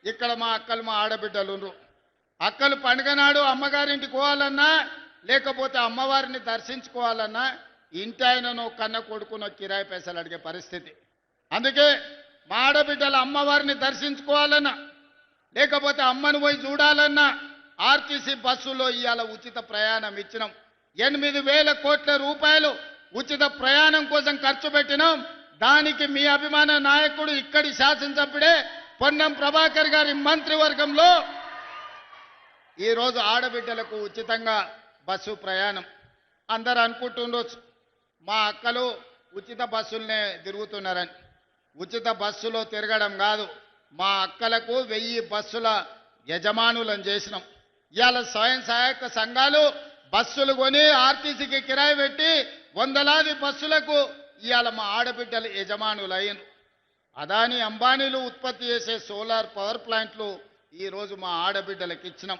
ఇక్కడ మా అక్కలు మా ఆడబిడ్డలు ఉన్నారు. అక్కలు పండుగ నాడు అమ్మగారింటికి పోవాలన్నా లేకపోతే అమ్మవారిని దర్శించుకోవాలన్నా ఇంటి ఆయనను కన్న కొడుకునో కిరాయి పైసలు అడిగే పరిస్థితి. అందుకే మా ఆడబిడ్డల అమ్మవారిని దర్శించుకోవాలన్నా లేకపోతే అమ్మను పోయి చూడాలన్నా ఆర్టీసీ బస్సులో ఇవాళ ఉచిత ప్రయాణం ఇచ్చినాం. 8,000 కోట్ల రూపాయలు ఉచిత ప్రయాణం కోసం ఖర్చు పెట్టినాం. దానికి మీ అభిమాన నాయకుడు ఇక్కడి శాసనసభ్యుడే పొన్నం ప్రభాకర్ గారి మంత్రివర్గంలో ఈరోజు ఆడబిడ్డలకు ఉచితంగా బస్సు ప్రయాణం. అందరూ అనుకుంటుండొచ్చు మా అక్కలు ఉచిత బస్సులనే తిరుగుతున్నారని. ఉచిత బస్సులో తిరగడం కాదు, మా అక్కలకు 1000 బస్సుల యజమానులను చేసినాం. ఇవాళ స్వయం సహాయక సంఘాలు బస్సులు కొని ఆర్టీసీకి కిరాయి పెట్టి వందలాది బస్సులకు ఇవాళ మా ఆడబిడ్డలు యజమానులు అయ్యారు. అదాని అంబానీలు ఉత్పత్తి చేసే సోలార్ పవర్ ప్లాంట్లు ఈరోజు మా ఆడబిడ్డలకు ఇచ్చినాం.